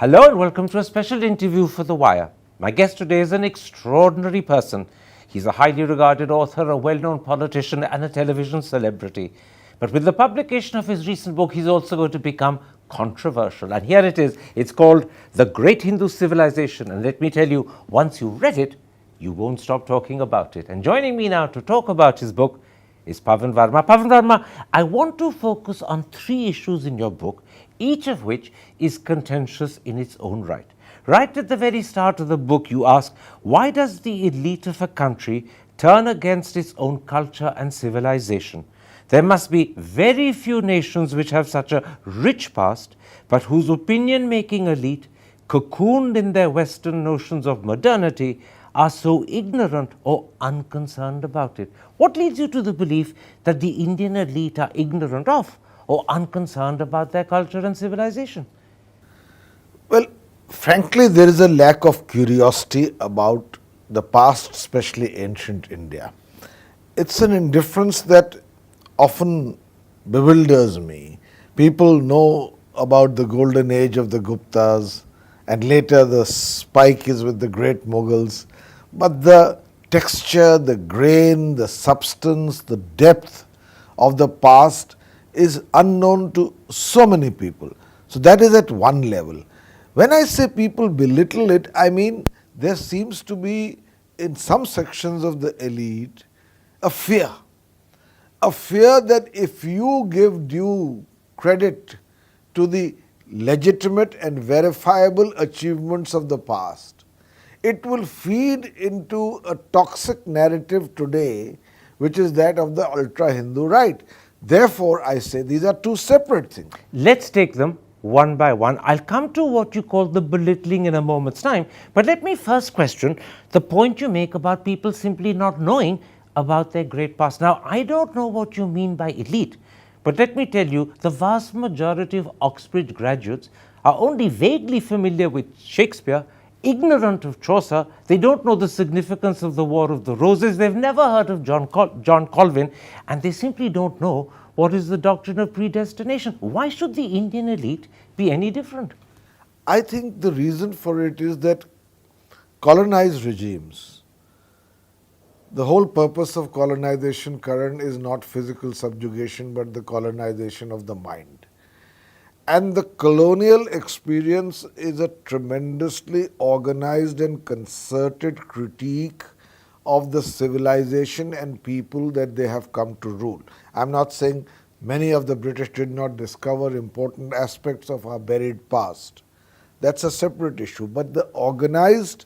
Hello and welcome to a special interview for The Wire. My guest today is an extraordinary person. He's a highly regarded author, a well-known politician and a television celebrity. But with the publication of his recent book, he's also going to become controversial. And here it is. It's called The Great Hindu Civilization. And let me tell you, once you've read it, you won't stop talking about it. And joining me now to talk about his book is Pavan Varma. Pavan Varma, I want to focus on three issues in your book, each of which is contentious in its own right. Right at the very start of the book, you ask, why does the elite of a country turn against its own culture and civilization? There must be very few nations which have such a rich past, but whose opinion-making elite, cocooned in their Western notions of modernity, are so ignorant or unconcerned about it. What leads you to the belief that the Indian elite are ignorant of or unconcerned about their culture and civilization? Well, frankly, there is a lack of curiosity about the past, especially ancient India. It's an indifference that often bewilders me. People know about the golden age of the Guptas, and later the spike is with the great Mughals. But the texture, the grain, the substance, the depth of the past is unknown to so many people. So that is at one level. When I say people belittle it, I mean there seems to be in some sections of the elite a fear that if you give due credit to the legitimate and verifiable achievements of the past, it will feed into a toxic narrative today, which is that of the ultra-Hindu right. Therefore, I say these are two separate things. Let's take them one by one. I'll come to what you call the belittling in a moment's time, but let me first question the point you make about people simply not knowing about their great past. Now, I don't know what you mean by elite, but let me tell you, the vast majority of Oxbridge graduates are only vaguely familiar with Shakespeare, ignorant of Chaucer. They don't know the significance of the War of the Roses. They've never heard of John Colvin, and they simply don't know what is the doctrine of predestination. Why should the Indian elite be any different? I think the reason for it is that colonized regimes, the whole purpose of colonization, Karan, is not physical subjugation but the colonization of the mind. And the colonial experience is a tremendously organized and concerted critique of the civilization and people that they have come to rule. I'm not saying many of the British did not discover important aspects of our buried past. That's a separate issue. But the organized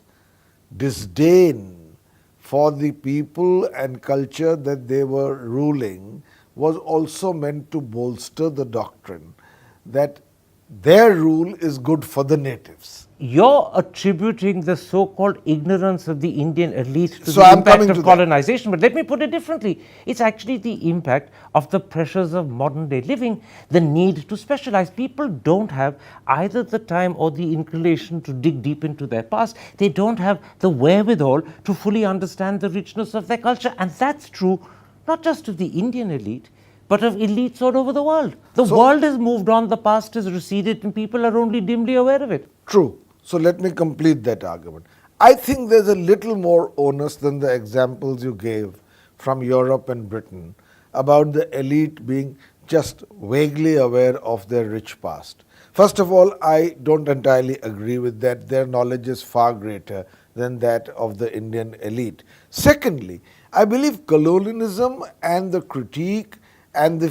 disdain for the people and culture that they were ruling was also meant to bolster the doctrine that their rule is good for the natives. You're attributing the so-called ignorance of the Indian elite to the impact of colonization, but let me put it differently. It's actually the impact of the pressures of modern day living, the need to specialize. People don't have either the time or the inclination to dig deep into their past. They don't have the wherewithal to fully understand the richness of their culture, and that's true not just of the Indian elite, but of elites all over the world. The world has moved on, the past has receded, and people are only dimly aware of it. True. So let me complete that argument. I think there's a little more onus than the examples you gave from Europe and Britain about the elite being just vaguely aware of their rich past. First of all, I don't entirely agree with that. Their knowledge is far greater than that of the Indian elite. Secondly, I believe colonialism and the critique and the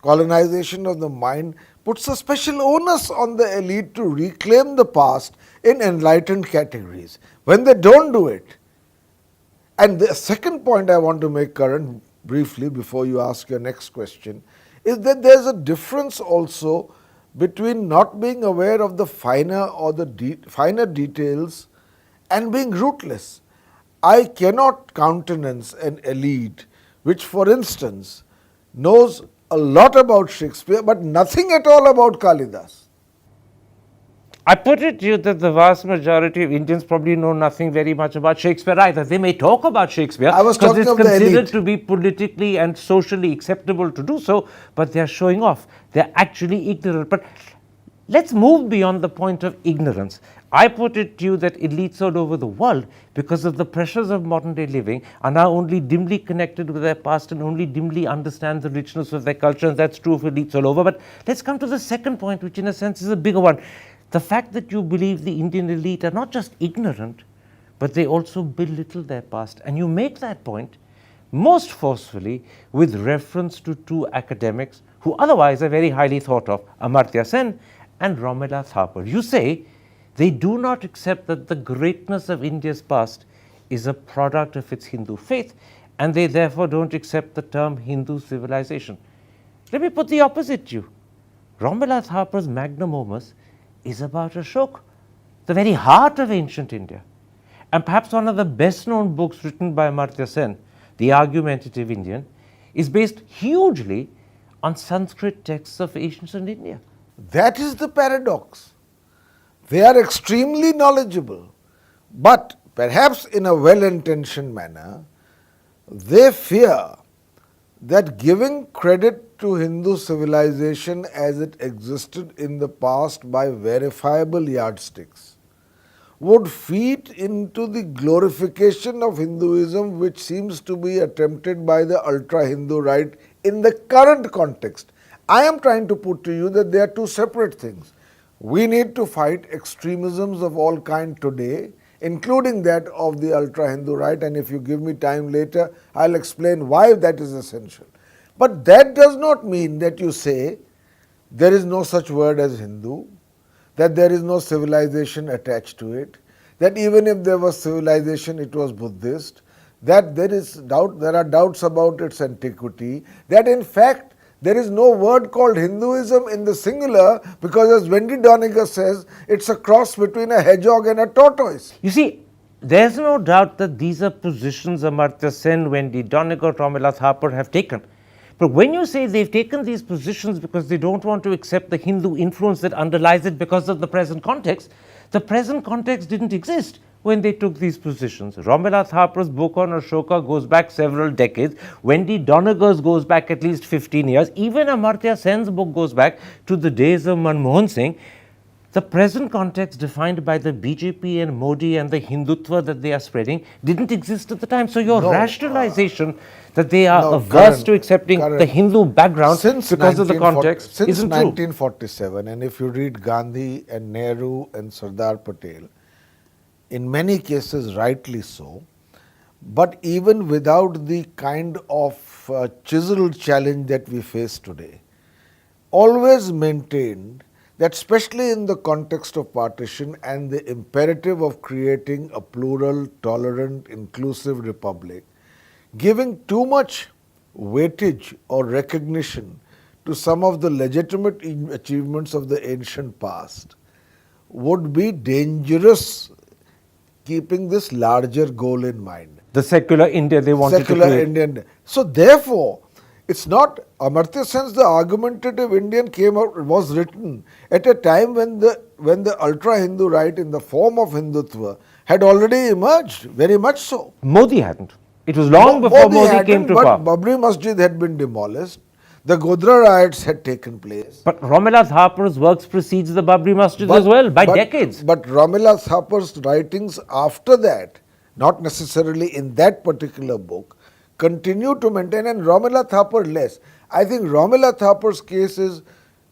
colonization of the mind puts a special onus on the elite to reclaim the past in enlightened categories. When they don't do it, and the second point I want to make, Karan, briefly before you ask your next question, is that there's a difference also between not being aware of the finer or the finer details and being rootless. I cannot countenance an elite which, for instance, knows a lot about Shakespeare but nothing at all about Kalidas. I put it to you that the vast majority of Indians probably know nothing very much about Shakespeare either. They may talk about Shakespeare because it's considered to be politically and socially acceptable to do so, but they're showing off. They're actually ignorant. But Let's move beyond the point of ignorance. I put it to you that elites all over the world, because of the pressures of modern day living, are now only dimly connected with their past and only dimly understand the richness of their culture, and that's true of elites all over. But let's come to the second point, which in a sense is a bigger one. The fact that you believe the Indian elite are not just ignorant, but they also belittle their past. And you make that point most forcefully with reference to two academics who otherwise are very highly thought of, Amartya Sen and Romila Thapar. You say they do not accept that the greatness of India's past is a product of its Hindu faith, and they therefore don't accept the term Hindu civilization. Let me put the opposite to you. Romila Thapar's magnum opus is about Ashoka, the very heart of ancient India. And perhaps one of the best known books written by Amartya Sen, The Argumentative Indian, is based hugely on Sanskrit texts of ancient India. That is the paradox. They are extremely knowledgeable, but perhaps in a well-intentioned manner, they fear that giving credit to Hindu civilization as it existed in the past by verifiable yardsticks would feed into the glorification of Hinduism, which seems to be attempted by the ultra-Hindu right in the current context. I am trying to put to you that they are two separate things. We need to fight extremisms of all kind today, including that of the ultra-Hindu right, and if you give me time later, I'll explain why that is essential. But that does not mean that you say there is no such word as Hindu, that there is no civilization attached to it, that even if there was civilization, it was Buddhist, that there are doubts about its antiquity, that in fact there is no word called Hinduism in the singular, because as Wendy Doniger says, it's a cross between a hedgehog and a tortoise. You see, there's no doubt that these are positions Amartya Sen, Wendy Doniger, Romila Thapar have taken. But when you say they've taken these positions because they don't want to accept the Hindu influence that underlies it because of the present context didn't exist when they took these positions. Romila Thapar's book on Ashoka goes back several decades. Wendy Doniger's goes back at least 15 years. Even Amartya Sen's book goes back to the days of Manmohan Singh. The present context defined by the BJP and Modi and the hindutva that they are spreading didn't exist at the time. So your rationalization that they are averse to accepting the Hindu background because of the context since isn't true. 1947, and if you read Gandhi and Nehru and Sardar Patel, in many cases rightly so, but even without the kind of chiseled challenge that we face today, always maintained that especially in the context of partition and the imperative of creating a plural, tolerant, inclusive republic, giving too much weightage or recognition to some of the legitimate achievements of the ancient past would be dangerous, keeping this larger goal in mind. The secular India they wanted to create. Indian. So therefore, it's not Amartya Sen's The Argumentative Indian was written at a time when the ultra-Hindu right in the form of Hindutva had already emerged, very much so. Modi hadn't. It was long before Modi came to power. But Babri Masjid had been demolished. The Godhra riots had taken place. But Romila Thapar's works precedes the Babri Masjid as well, by decades. But Romila Thapar's writings after that, not necessarily in that particular book, continue to maintain, and Romila Thapar less. I think Romila Thapar's case is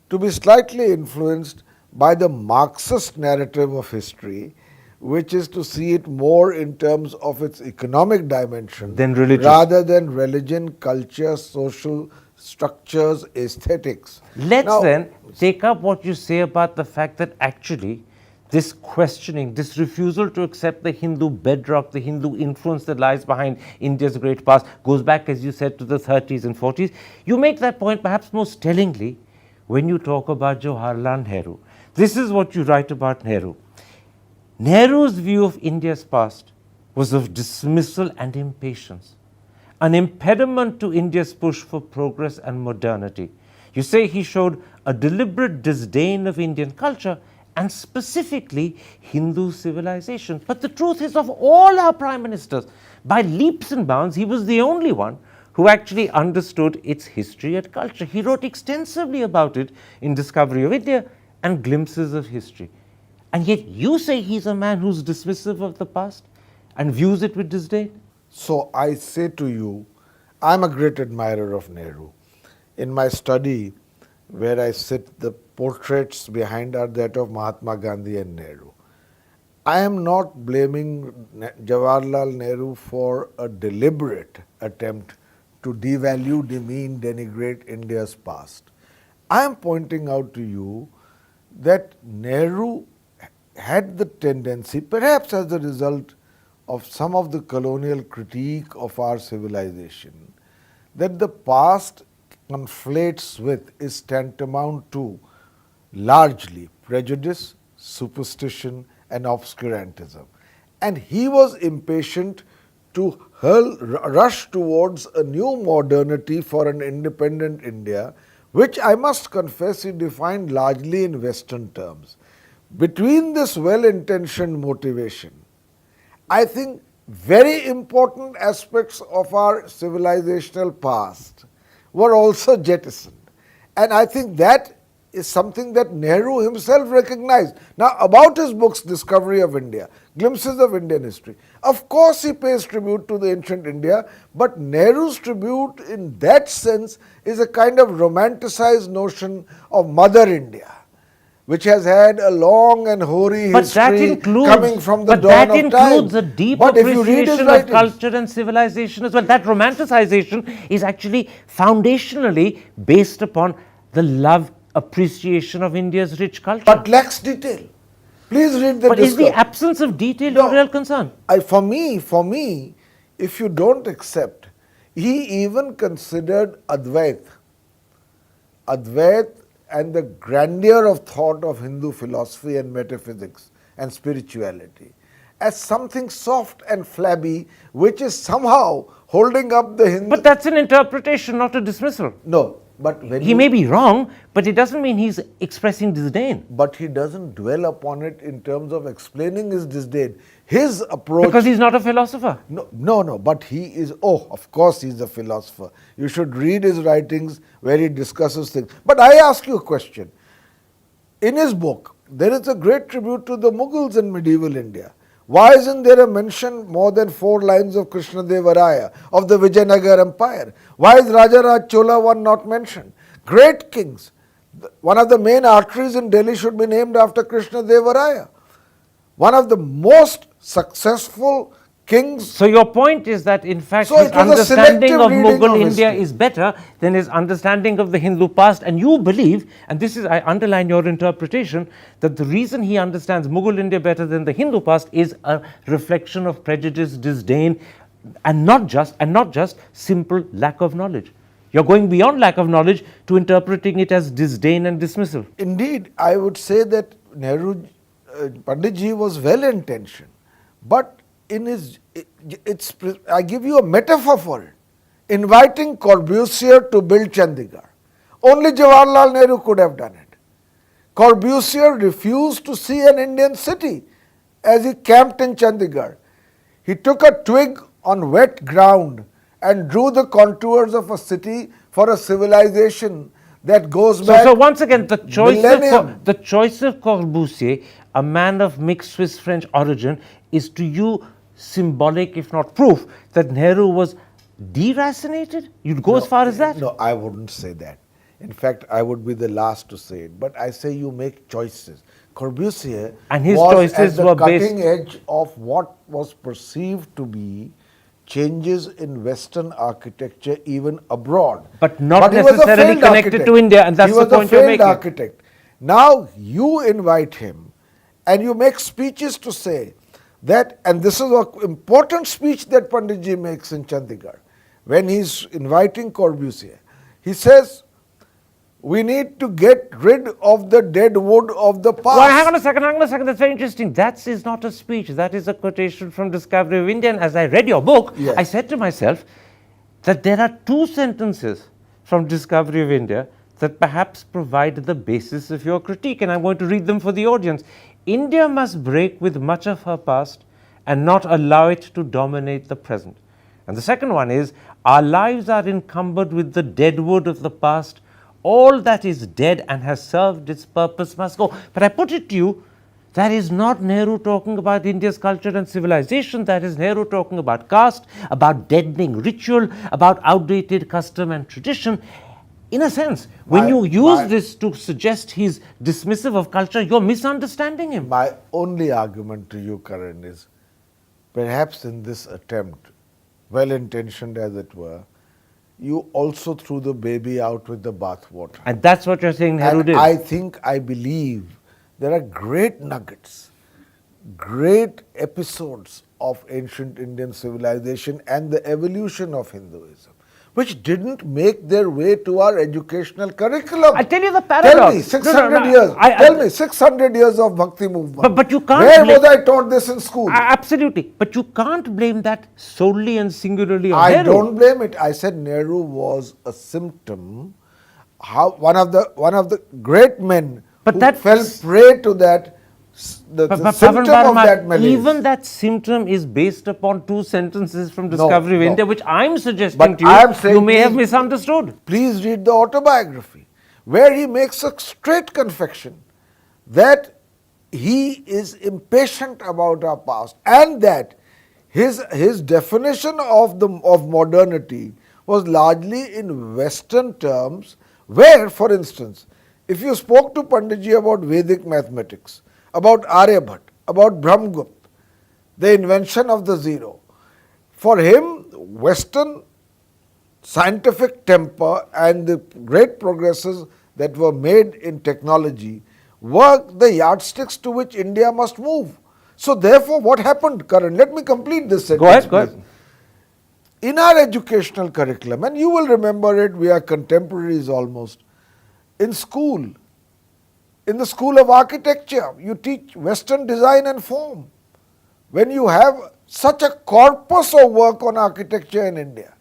to be slightly influenced by the Marxist narrative of history, which is to see it more in terms of its economic dimension than religious, rather than religion, culture, social structures, aesthetics. Let's then take up what you say about the fact that actually this questioning, this refusal to accept the Hindu bedrock, the Hindu influence that lies behind India's great past goes back, as you said, to the 30s and 40s. You make that point perhaps most tellingly when you talk about Jawaharlal Nehru. This is what you write about Nehru. Nehru's view of India's past was of dismissal and impatience, an impediment to India's push for progress and modernity. You say he showed a deliberate disdain of Indian culture and specifically Hindu civilization. But the truth is, of all our prime ministers, by leaps and bounds, he was the only one who actually understood its history and culture. He wrote extensively about it in Discovery of India, and glimpses of history. And yet you say he's a man who's dismissive of the past and views it with disdain? So I say to you, I'm a great admirer of Nehru. In my study, where I sit, the portraits behind are that of Mahatma Gandhi and Nehru. I am not blaming Jawaharlal Nehru for a deliberate attempt to devalue, demean, denigrate India's past. I am pointing out to you that Nehru had the tendency, perhaps as a result of some of the colonial critique of our civilization, that the past conflates with, is tantamount to, largely prejudice, superstition, and obscurantism. And he was impatient to rush towards a new modernity for an independent India, which I must confess he defined largely in Western terms. Between this well-intentioned motivation, I think very important aspects of our civilizational past were also jettisoned. And I think that is something that Nehru himself recognized. Now, about his books, Discovery of India, Glimpses of Indian History, of course he pays tribute to the ancient India, but Nehru's tribute in that sense is a kind of romanticized notion of Mother India, which has had a long and hoary history coming from the dawn of time. But that includes a deep appreciation of culture and civilization as well. That romanticization is actually foundationally based upon the love, appreciation of India's rich culture. But lacks detail. Please read the But is the absence of detail your real concern? For me, if you don't accept, he even considered Advait and the grandeur of thought of Hindu philosophy and metaphysics and spirituality as something soft and flabby, which is somehow holding up the Hindu. But that's an interpretation, not a dismissal. No, but when he may be wrong, but it doesn't mean he's expressing disdain. But he doesn't dwell upon it in terms of explaining his disdain. His approach. Because he's not a philosopher. No, but he is, of course he's a philosopher. You should read his writings where he discusses things. But I ask you a question. In his book, there is a great tribute to the Mughals in medieval India. Why isn't there a mention more than 4 lines of Krishnadevaraya, of the Vijayanagar Empire? Why is Rajaraj Chola one not mentioned? Great kings. One of the main arteries in Delhi should be named after Krishnadevaraya. One of the most successful kings. So your point is that in fact his understanding of Mughal India is better than his understanding of the Hindu past, and you believe, and this is, I underline your interpretation, that the reason he understands Mughal India better than the Hindu past is a reflection of prejudice, disdain, and not just simple lack of knowledge. You're going beyond lack of knowledge to interpreting it as disdain and dismissal. Indeed, I would say that Panditji was well intentioned, but in his, I give you a metaphor for it. Inviting Corbusier to build Chandigarh. Only Jawaharlal Nehru could have done it. Corbusier refused to see an Indian city as he camped in Chandigarh. He took a twig on wet ground and drew the contours of a city for a civilization that goes back. So once again, the choice of Corbusier, a man of mixed Swiss-French origin, is to you symbolic, if not proof, that Nehru was deracinated? You'd go as far as that? No, I wouldn't say that. In fact, I would be the last to say it. But I say you make choices. Corbusier and his was choices at the were cutting edge of what was perceived to be changes in Western architecture even abroad. But not necessarily connected to India, and that's the point you're making. He was a failed architect. Now you invite him and you make speeches to say that, and this is an important speech that Panditji makes in Chandigarh, when he's inviting Corbusier. He says, we need to get rid of the dead wood of the past. Well, hang on a second, that's very interesting. That is not a speech, that is a quotation from Discovery of India. And as I read your book, yes, I said to myself that there are 2 sentences from Discovery of India that perhaps provide the basis of your critique, and I'm going to read them for the audience. India must break with much of her past and not allow it to dominate the present. And the second one is, our lives are encumbered with the dead wood of the past, all that is dead and has served its purpose must go. But I put it to you, that is not Nehru talking about India's culture and civilization. That is Nehru talking about caste, about deadening ritual, about outdated custom and tradition. In a sense, when you use this to suggest he's dismissive of culture, you're misunderstanding him. My only argument to you, Karan, is perhaps in this attempt, well-intentioned as it were, you also threw the baby out with the bathwater. And that's what you're saying Nehru did. I believe there are great nuggets, great episodes of ancient Indian civilization and the evolution of Hinduism, which didn't make their way to our educational curriculum. I'll tell you the paradox. Tell me, 600 years. Tell me, 600 years of Bhakti movement. But you can't. Where was I taught this in school? Absolutely. But you can't blame that solely and singularly on I Nehru. don't blame it. I said Nehru was a symptom. One of the great men but who that fell prey to that, the symptom Pavan of Varma, that malaise. even that symptom is based upon two sentences from Discovery of India, which I'm suggesting But to you, I am saying you may have misunderstood. Please read the autobiography, where he makes a straight confession that he is impatient about our past and that his definition of modernity was largely in Western terms, where, for instance, if you spoke to Panditji about Vedic mathematics, about Aryabhat, about Brahmagupta, the invention of the zero, for him, Western scientific temper and the great progresses that were made in technology were the yardsticks to which India must move. So therefore, what happened, Karan? Let me complete this sentence. Go ahead. In our educational curriculum, and you will remember it, we are contemporaries almost, in school, in the School of Architecture, you teach Western design and form. When you have such a corpus of work on architecture in India.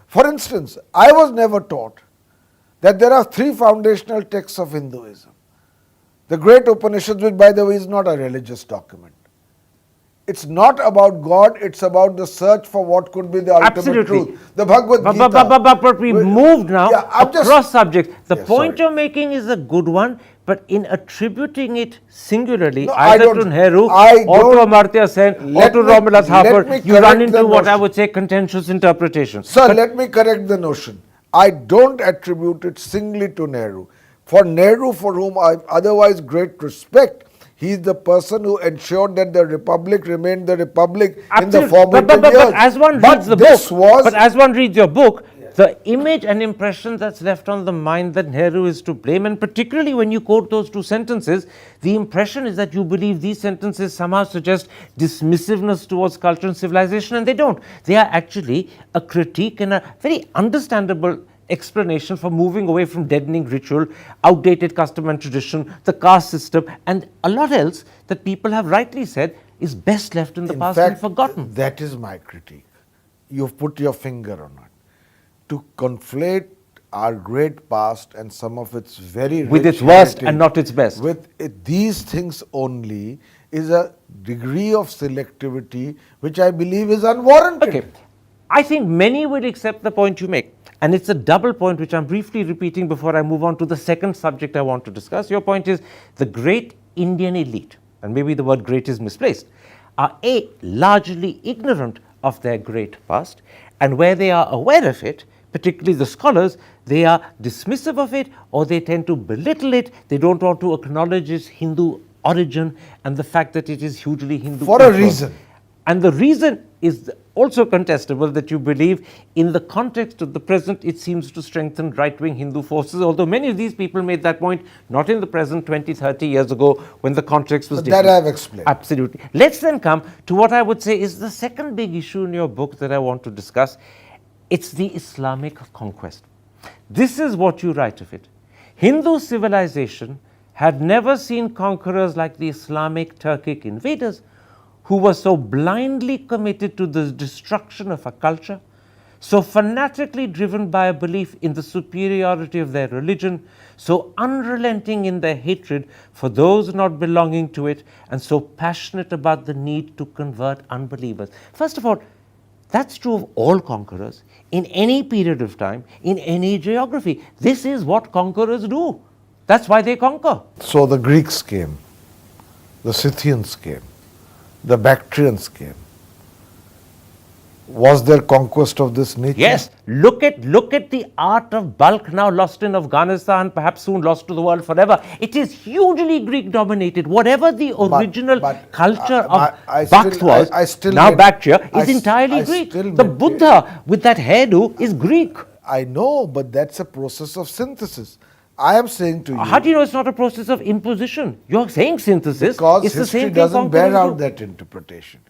For instance, I was never taught that there are three foundational texts of Hinduism. The great Upanishads, which by the way is not a religious document. It's not about God, it's about the search for what could be the ultimate truth. The Bhagavad Gita. But we moved now across subjects. The point sorry. you're making is a good one, but in attributing it singularly, either to Nehru or to Amartya Sen or to Romila Thapar, you run into what I would say contentious interpretations. Sir, let me correct the notion. I don't attribute it singly to Nehru. For Nehru, for whom I have otherwise great respect, he is the person who ensured that the republic remained the republic in the formative years. But as one reads the book, but as one reads your book, the image and impression that's left on the mind that Nehru is to blame, and particularly when you quote those two sentences, the impression is that you believe these sentences somehow suggest dismissiveness towards culture and civilization, and they don't. They are actually a critique and a very understandable explanation for moving away from deadening ritual, outdated custom and tradition, the caste system, and a lot else that people have rightly said is best left in the past and forgotten. That is my critique. You've put your finger on it. To conflate our great past and some of its very rich with its worst and not its best. With these things only is a degree of selectivity which I believe is unwarranted. Okay. I think many will accept the point you make. And it's a double point which I'm briefly repeating before I move on to the second subject I want to discuss. Your point is the great Indian elite, and maybe the word great is misplaced, are largely ignorant of their great past, and where they are aware of it, particularly the scholars, they are dismissive of it or they tend to belittle it. They don't want to acknowledge its Hindu origin and the fact that it is hugely Hindu. For a reason. And the reason is also contestable, that you believe in the context of the present it seems to strengthen right-wing Hindu forces, although many of these people made that point not in the present 20, 30 years ago when the context was different. That I have explained. Absolutely. Let's then come to what I would say is the second big issue in your book that I want to discuss. It's the Islamic conquest. This is what you write of it. Hindu civilization had never seen conquerors like the Islamic Turkic invaders, who were so blindly committed to the destruction of a culture, so fanatically driven by a belief in the superiority of their religion, so unrelenting in their hatred for those not belonging to it, and so passionate about the need to convert unbelievers. First of all, That's true of all conquerors in any period of time, in any geography. This is what conquerors do. That's why they conquer. So the Greeks came, the Scythians came, the Bactrians came. Was there conquest of this nature? Yes, look at the art of bulk now lost in Afghanistan, perhaps soon lost to the world forever. It is hugely Greek dominated. Whatever the original culture of Bakht was, now Bactria, is entirely Greek. The Buddha with that hairdo is Greek. I know, but that's a process of synthesis. I am saying to you. How do you know it's not a process of imposition? You're saying synthesis. Because it's history the same doesn't thing bear conquerors out do. that interpretation.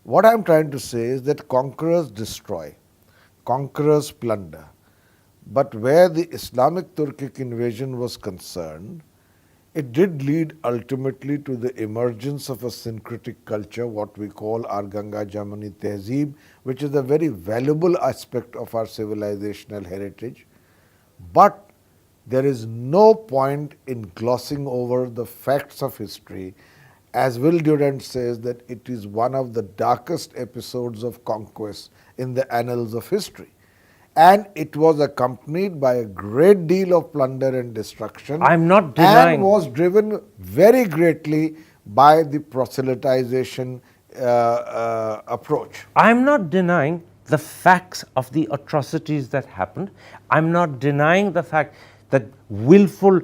What I am trying to say is that conquerors destroy, conquerors plunder. But where the Islamic Turkic invasion was concerned, it did lead ultimately to the emergence of a syncretic culture, what we call our Ganga Jamuni Tehzeeb, which is a very valuable aspect of our civilizational heritage. But there is no point in glossing over the facts of history. As Will Durant says, that it is one of the darkest episodes of conquest in the annals of history. And it was accompanied by a great deal of plunder and destruction. I'm not denying. And was driven very greatly by the proselytization approach. I'm not denying the facts of the atrocities that happened. I'm not denying the fact that willful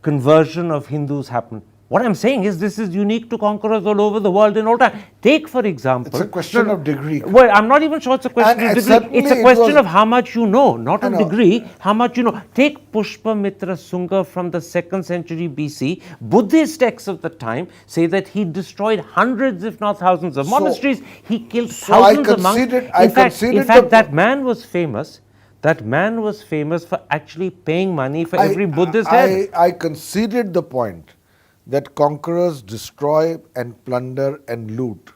conversion of Hindus happened. What I'm saying is this is unique to conquerors all over the world in all time. Take, for example... It's a question of degree. Well, I'm not even sure it's a question of degree. It's a question of how much you know, not of degree, how much you know. Take Pushpamitra Sunga from the 2nd century BC. Buddhist texts of the time say that he destroyed hundreds, if not thousands of monasteries. He killed thousands of monks. In fact, that man was famous. That man was famous for actually paying money for every Buddhist head. I conceded the point that conquerors destroy and plunder and loot.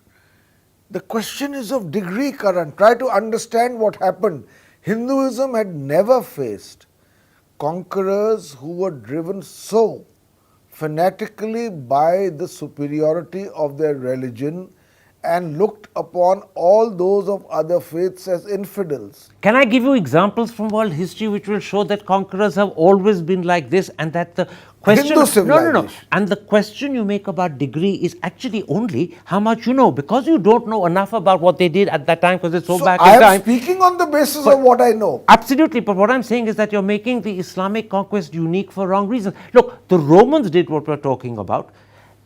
The question is of degree, Karan. Try to understand what happened. Hinduism had never faced conquerors who were driven so fanatically by the superiority of their religion and looked upon all those of other faiths as infidels. Can I give you examples from world history which will show that conquerors have always been like this, and that the question... No. And the question you make about degree is actually only how much you know, because you don't know enough about what they did at that time because it's so back in time. I am speaking on the basis of what I know. Absolutely, but what I'm saying is that you're making the Islamic conquest unique for wrong reasons. Look, the Romans did what we're talking about.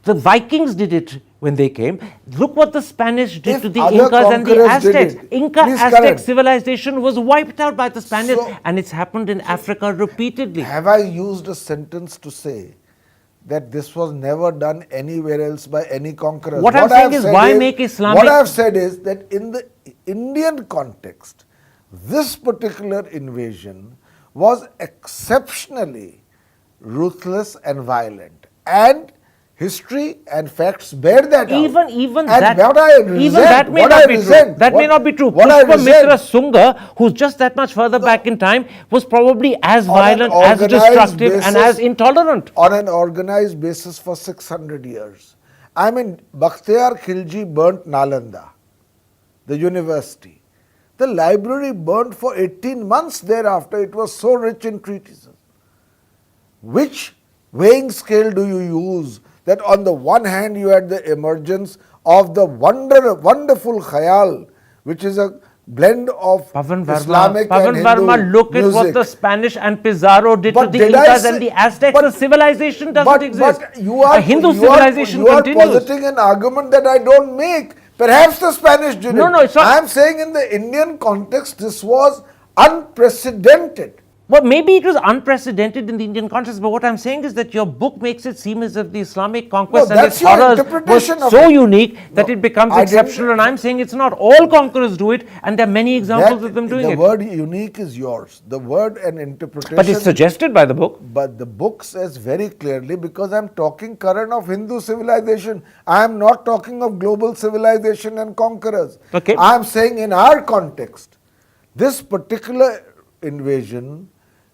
The Vikings did it when they came. Look what the Spanish did to the Incas and the Aztecs. Inca-Aztec civilization was wiped out by the Spaniards, and it's happened in Africa repeatedly. Have I used a sentence to say that this was never done anywhere else by any conqueror? What I'm saying is, why make Islamic... What I've said is that in the Indian context, this particular invasion was exceptionally ruthless and violent. And history and facts bear that out. Even that may not be true. That may not be true. Pushpamitra Sunga, who's just that much further back in time, was probably as violent, as destructive, and as intolerant. On an organized basis for 600 years. I mean, Bakhtiyar Khilji burnt Nalanda, the university. The library burnt for 18 months thereafter. It was so rich in treatises. Which weighing scale do you use? That on the one hand you had the emergence of the wonderful khayal, which is a blend of Islamic and Hindu Varma, look at what the Spanish and Pizarro did to the Incas and the Aztecs. The civilization doesn't exist. But you are positing an argument that I don't make. Perhaps the Spanish did it. No, it's not. I am saying in the Indian context this was unprecedented. Well, maybe it was unprecedented in the Indian context, but what I'm saying is that your book makes it seem as if the Islamic conquest and its horrors was so unique that it becomes exceptional, and I'm saying it's not. All conquerors do it, and there are many examples of them doing it. The word unique is yours. The word and interpretation... But it's suggested by the book. But the book says very clearly, because I'm talking, Karan, of Hindu civilization. I am not talking of global civilization and conquerors. Okay. I am saying in our context, this particular invasion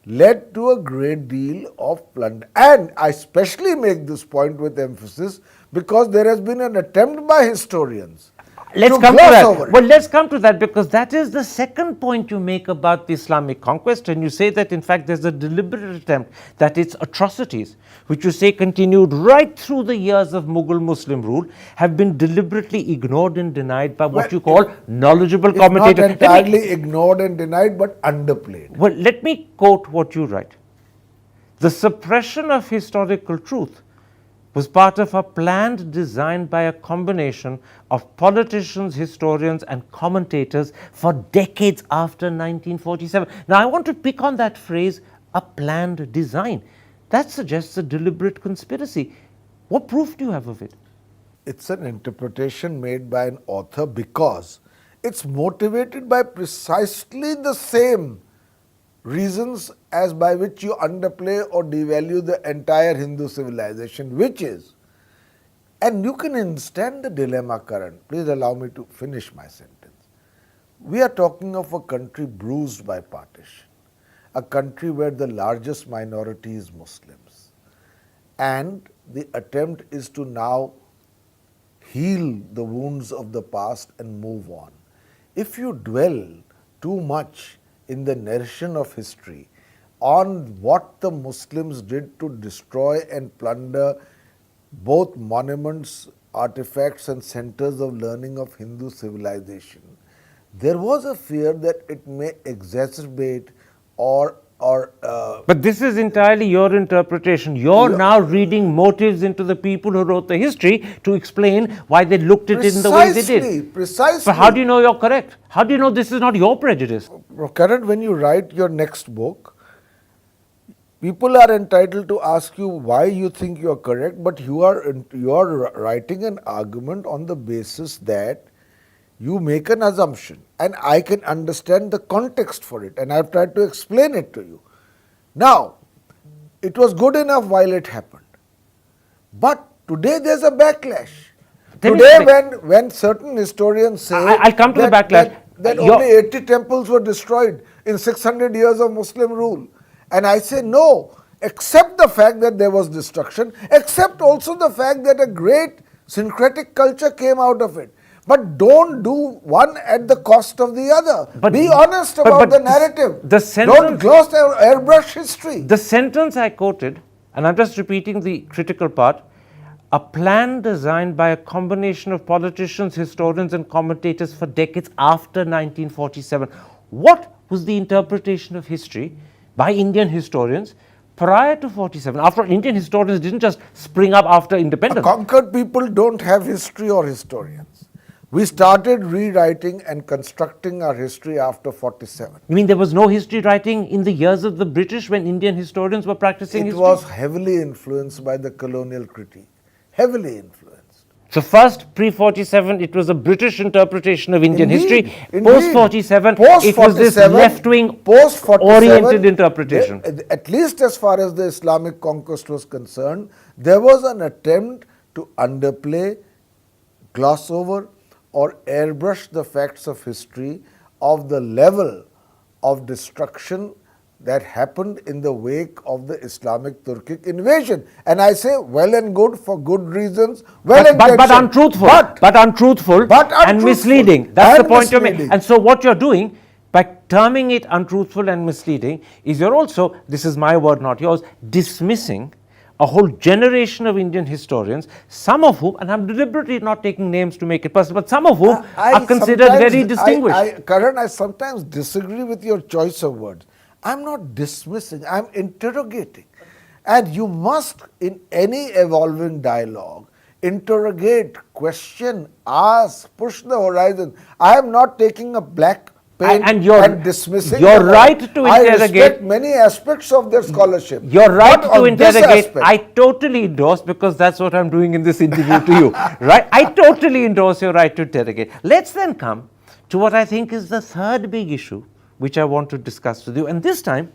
led to a great deal of plunder. And I especially make this point with emphasis because there has been an attempt by historians Let's to come to gloss that. over it. Well, let's come to that, because that is the second point you make about the Islamic conquest, and you say that in fact there's a deliberate attempt, that its atrocities, which you say continued right through the years of Mughal Muslim rule, have been deliberately ignored and denied by what Well, you call knowledgeable It's not commentators. entirely ignored and denied, but underplayed. Well, let me quote what you write. The suppression of historical truth was part of a plan designed by a combination of politicians, historians, and commentators for decades after 1947. Now, I want to pick on that phrase, a planned design. That suggests a deliberate conspiracy. What proof do you have of it? It's an interpretation made by an author because it's motivated by precisely the same reasons as by which you underplay or devalue the entire Hindu civilization, which is, and you can understand the dilemma, Karan. Please allow me to finish my sentence. We are talking of a country bruised by partition, a country where the largest minority is Muslims, and the attempt is to now heal the wounds of the past and move on. If you dwell too much in the narration of history on what the Muslims did to destroy and plunder both monuments, artifacts and centers of learning of Hindu civilization, there was a fear that it may exacerbate or But this is entirely your interpretation. You're now reading motives into the people who wrote the history to explain why they looked at it in the way they did. Precisely. But how do you know you're correct? How do you know this is not your prejudice? Karan, when you write your next book, people are entitled to ask you why you think you are correct, but you are writing an argument on the basis that you make an assumption, and I can understand the context for it, and I've tried to explain it to you. Now, it was good enough while it happened, but today there's a backlash. Today, when certain historians say I'll come to the backlash. that only 80 temples were destroyed in 600 years of Muslim rule, and I say no, accept the fact that there was destruction, accept also the fact that a great syncretic culture came out of it. But don't do one at the cost of the other. But be honest about the narrative. Don't gloss or airbrush history. The sentence I quoted, and I'm just repeating the critical part, a plan designed by a combination of politicians, historians and commentators for decades after 1947. What was the interpretation of history by Indian historians prior to 47? After all, Indian historians didn't just spring up after independence. Conquered people don't have history or historians. We started rewriting and constructing our history after 47. You mean there was no history writing in the years of the British when Indian historians were practicing history? It was heavily influenced by the colonial critique. Heavily influenced. So first, pre-47, it was a British interpretation of Indian history. Indeed. Post-47, it was this left-wing, oriented interpretation. At least as far as the Islamic conquest was concerned, there was an attempt to underplay, gloss over, or airbrush the facts of history of the level of destruction that happened in the wake of the Islamic Turkic invasion. And I say well and good for good reasons, but untruthful, and misleading. That's the point you're making. And so what you're doing by terming it untruthful and misleading is you're also, this is my word not yours, dismissing a whole generation of Indian historians, some of whom, and I'm deliberately not taking names to make it personal, but some of whom are considered very distinguished. Karan, I sometimes disagree with your choice of words. I'm not dismissing, I'm interrogating. And you must, in any evolving dialogue, interrogate, question, ask, push the horizon. I am not taking a black pen and dismissing. You're right to interrogate. I respect many aspects of their scholarship. You're right to interrogate. I totally endorse, because that's what I'm doing in this interview to you. Right? I totally endorse your right to interrogate. Let's then come to what I think is the third big issue which I want to discuss with you. And this time,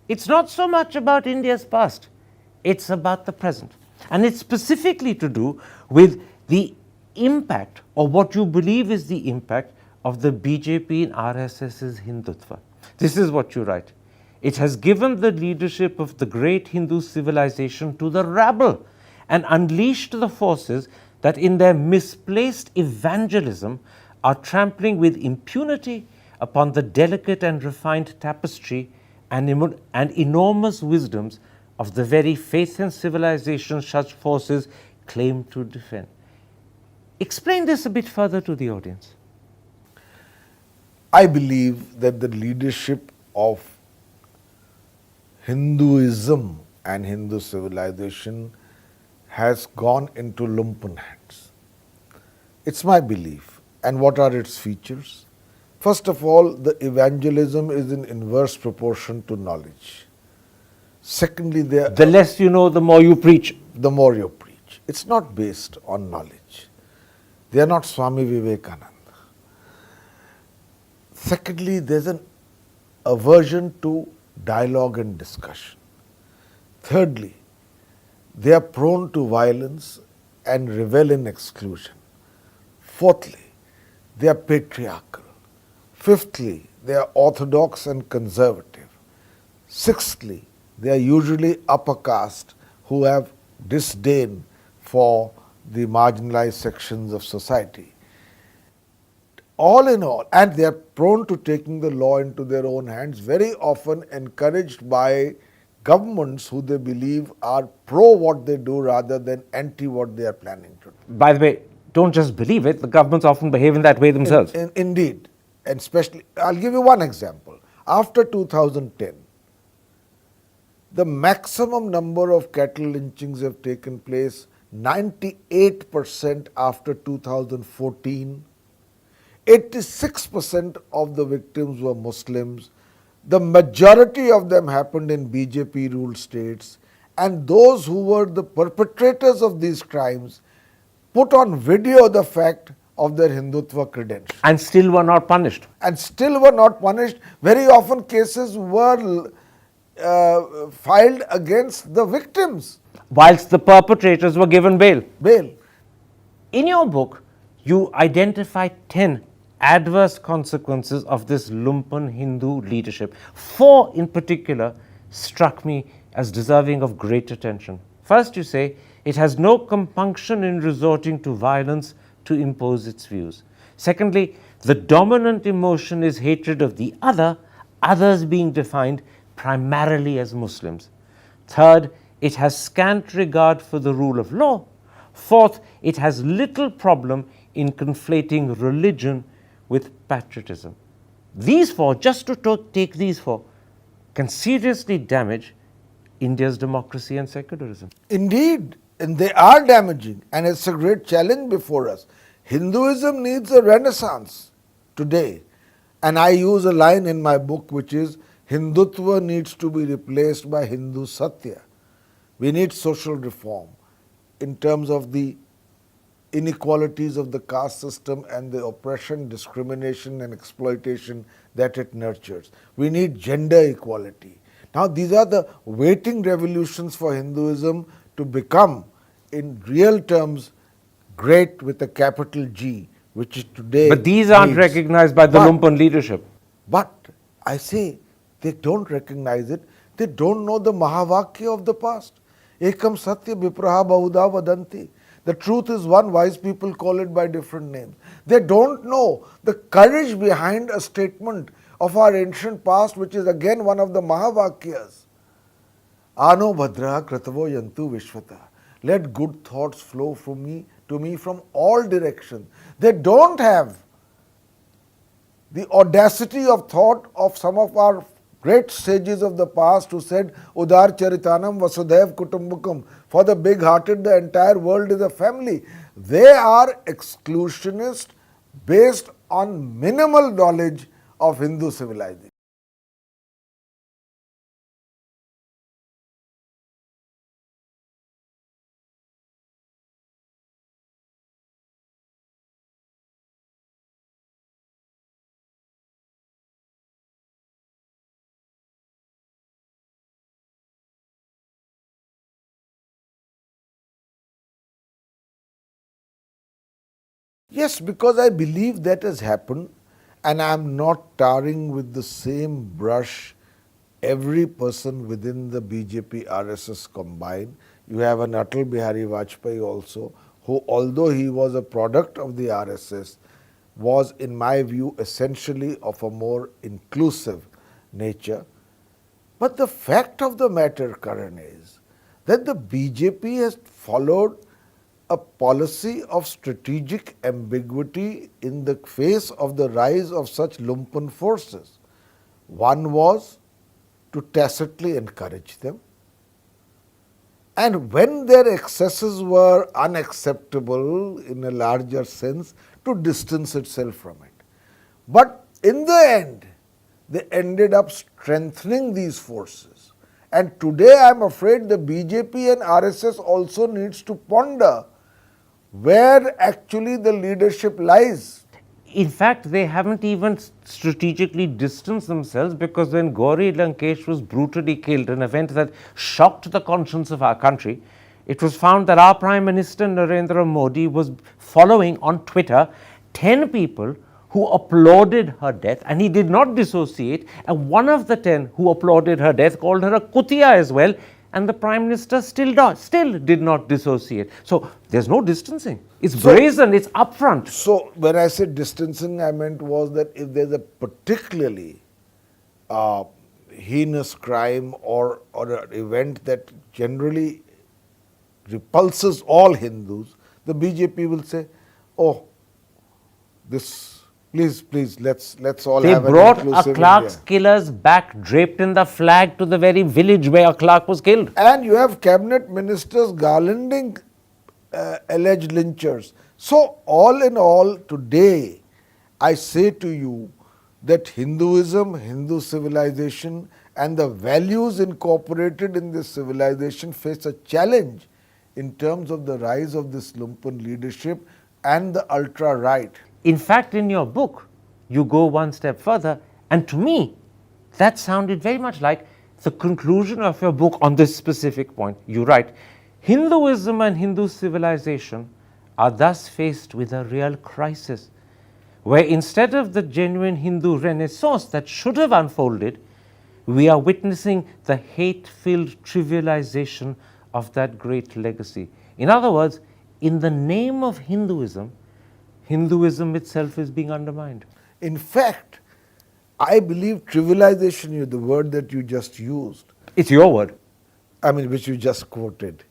it's not so much about India's past, it's about the present. And it's specifically to do with the impact, or what you believe is the impact, of the BJP and RSS's Hindutva. This is what you write. It has given the leadership of the great Hindu civilization to the rabble and unleashed the forces that in their misplaced evangelism are trampling with impunity upon the delicate and refined tapestry and enormous wisdoms of the very faith and civilization such forces claim to defend. Explain this a bit further to the audience. I believe that the leadership of Hinduism and Hindu civilization has gone into lumpen hands. It's my belief. And what are its features? First of all, the evangelism is in inverse proportion to knowledge. Secondly, The less you know, the more you preach. the more you preach. It's not based on knowledge. They are not Swami Vivekananda. Secondly, there's an aversion to dialogue and discussion. Thirdly, they are prone to violence and revel in exclusion. Fourthly, they are patriarchal. Fifthly, they are orthodox and conservative. Sixthly, they are usually upper caste who have disdain for the marginalized sections of society. All in all, and they are prone to taking the law into their own hands, very often encouraged by governments who they believe are pro what they do rather than anti what they are planning to do. By the way, don't just believe it, the governments often behave in that way themselves. Indeed, and especially, I'll give you one example. After 2010, the maximum number of cattle lynchings have taken place 98% after 2014. 86% of the victims were Muslims. The majority of them happened in BJP ruled states, and those who were the perpetrators of these crimes put on video the fact of their Hindutva credentials. And still were not punished. And still were not punished. Very often cases were filed against the victims. Whilst the perpetrators were given bail. Bail. In your book, you identify 10 adverse consequences of this lumpen Hindu leadership. 4 in particular struck me as deserving of great attention. First, you say, it has no compunction in resorting to violence to impose its views. Secondly, the dominant emotion is hatred of the other, others being defined primarily as Muslims. Third, it has scant regard for the rule of law. Fourth, it has little problem in conflating religion with patriotism. These 4, just to take these 4, can seriously damage India's democracy and secularism. Indeed, and they are damaging, and it's a great challenge before us. Hinduism needs a renaissance today. And I use a line in my book which is, Hindutva needs to be replaced by Hindu Satya. We need social reform in terms of the inequalities of the caste system and the oppression, discrimination and exploitation that it nurtures. We need gender equality. Now these are the waiting revolutions for Hinduism to become in real terms great with a capital G, which is today. But these aren't needs. recognized by the lumpen leadership. But I say they don't recognize it. They don't know the Mahavakya of the past. Ekam Satya Vipraha Bahuda Vadanti. The truth is one, wise people call it by different names. They don't know the courage behind a statement of our ancient past, which is again one of the Mahavakyas. Ano Bhadra Kratavo Yantu Vishvata. Let good thoughts flow to me from all directions. They don't have the audacity of thought of some of our great sages of the past who said, Udar Charitanam Vasudev Kutumbakam. For the big-hearted, the entire world is a family. They are exclusionist based on minimal knowledge of Hindu civilization. Yes, because I believe that has happened, and I am not tarring with the same brush every person within the BJP RSS combined. You have an Atal Bihari Vajpayee also who, although he was a product of the RSS, was, in my view, essentially of a more inclusive nature. But the fact of the matter, Karan, is that the BJP has followed a policy of strategic ambiguity in the face of the rise of such lumpen forces. One was to tacitly encourage them, and when their excesses were unacceptable in a larger sense, to distance itself from it. But in the end, they ended up strengthening these forces. And today I am afraid the BJP and RSS also needs to ponder where actually the leadership lies. In fact, they haven't even strategically distanced themselves, because when Gauri Lankesh was brutally killed, an event that shocked the conscience of our country, it was found that our Prime Minister Narendra Modi was following on Twitter 10 people who applauded her death, and he did not dissociate, and one of the 10 who applauded her death called her a kutia as well, and the Prime Minister still did not dissociate. So there's no distancing. It's brazen, it's upfront. So when I said distancing, I meant was that if there's a particularly heinous crime or an event that generally repulses all Hindus, the BJP will say, oh, this, please, let's all They have an brought inclusive Akhlaq's India. killers back, draped in the flag, to the very village where Akhlaq was killed. And you have cabinet ministers garlanding alleged lynchers. So all in all, today, I say to you that Hinduism, Hindu civilization, and the values incorporated in this civilization face a challenge in terms of the rise of this lumpen leadership and the ultra-right. In fact, in your book, you go one step further, and to me, that sounded very much like the conclusion of your book on this specific point. You write, Hinduism and Hindu civilization are thus faced with a real crisis, where instead of the genuine Hindu renaissance that should have unfolded, we are witnessing the hate-filled trivialization of that great legacy. In other words, in the name of Hinduism, Hinduism itself is being undermined. In fact, I believe trivialization, the word that you just used, It's your word. I mean, which you just quoted.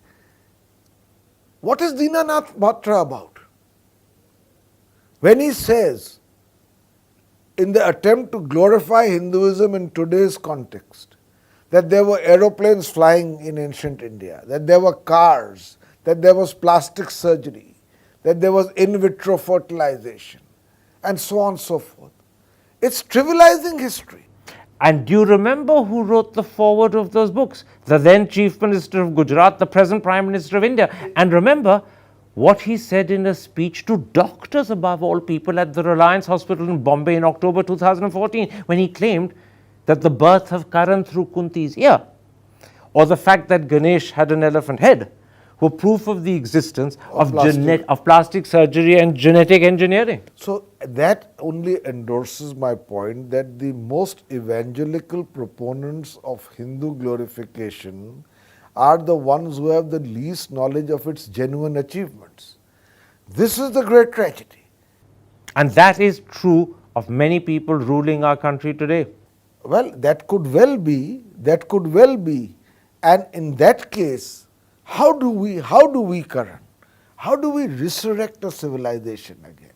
What is Dinanath Batra about? When he says, in the attempt to glorify Hinduism in today's context, that there were aeroplanes flying in ancient India, that there were cars, that there was plastic surgery, that there was in vitro fertilization, and so on and so forth. It's trivializing history. And do you remember who wrote the foreword of those books? The then Chief Minister of Gujarat, the present Prime Minister of India. And remember what he said in a speech to doctors, above all people, at the Reliance Hospital in Bombay in October 2014, when he claimed that the birth of Karan through Kunti's ear, or the fact that Ganesh had an elephant head, were proof of the existence of plastic surgery and genetic engineering. So that only endorses my point that the most evangelical proponents of Hindu glorification are the ones who have the least knowledge of its genuine achievements. This is the great tragedy. And that is true of many people ruling our country today. Well, that could well be. And in that case, how do we, Karan? How do we resurrect a civilization again?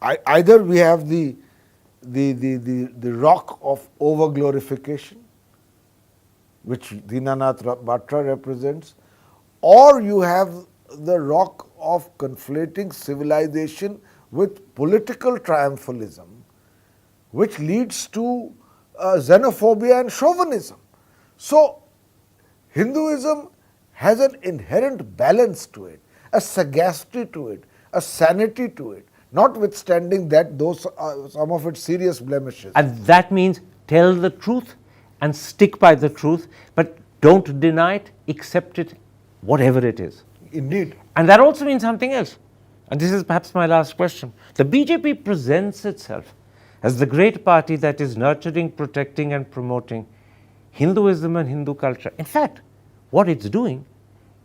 Either we have the rock of over-glorification, which Dinanath Batra represents, or you have the rock of conflating civilization with political triumphalism, which leads to xenophobia and chauvinism. So, Hinduism has an inherent balance to it, a sagacity to it, a sanity to it, notwithstanding that those are some of its serious blemishes. And that means tell the truth and stick by the truth, but don't deny it, accept it, whatever it is. Indeed. And that also means something else. And this is perhaps my last question. The BJP presents itself as the great party that is nurturing, protecting, and promoting Hinduism and Hindu culture. In fact, what it's doing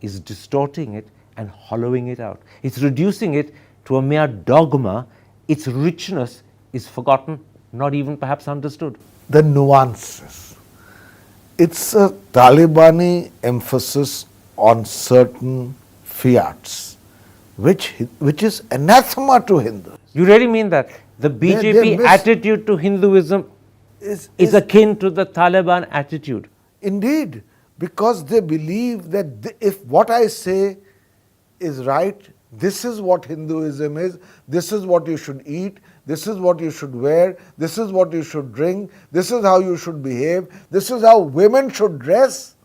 is distorting it and hollowing it out. It's reducing it to a mere dogma. Its richness is forgotten, not even perhaps understood. The nuances. It's a Talibani emphasis on certain fiats, which is anathema to Hindus. You really mean that? The BJP attitude to Hinduism is akin to the Taliban attitude. Indeed, because they believe that if what I say is right, this is what Hinduism is, this is what you should eat, this is what you should wear, this is what you should drink, this is how you should behave, this is how women should dress.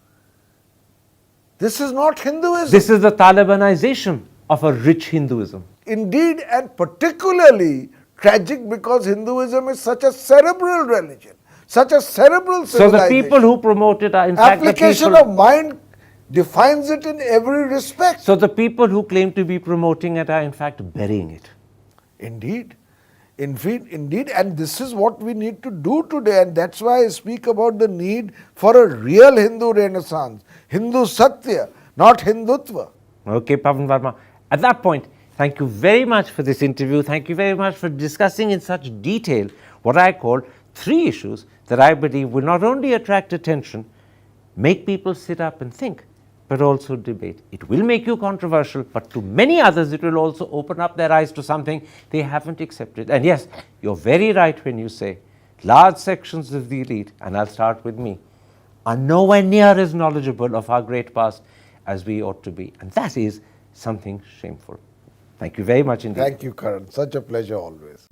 This is not Hinduism. This is the Talibanization of a rich Hinduism. Indeed, and particularly tragic because Hinduism is such a cerebral religion, such a cerebral So civilization. the people who promote it are in fact the application people, of mind defines it in every respect. So the people who claim to be promoting it are in fact burying it. Indeed. Indeed, and this is what we need to do today, and that's why I speak about the need for a real Hindu renaissance, Hindu Satya, not Hindutva. Okay, Pavan Varma. At that point, thank you very much for this interview. Thank you very much for discussing in such detail what I call 3 issues that I believe will not only attract attention, make people sit up and think, but also debate. It will make you controversial, but to many others it will also open up their eyes to something they haven't accepted. And yes, you're very right when you say large sections of the elite, and I'll start with me, are nowhere near as knowledgeable of our great past as we ought to be. And that is something shameful. Thank you very much indeed. Thank you, Karan. Such a pleasure always.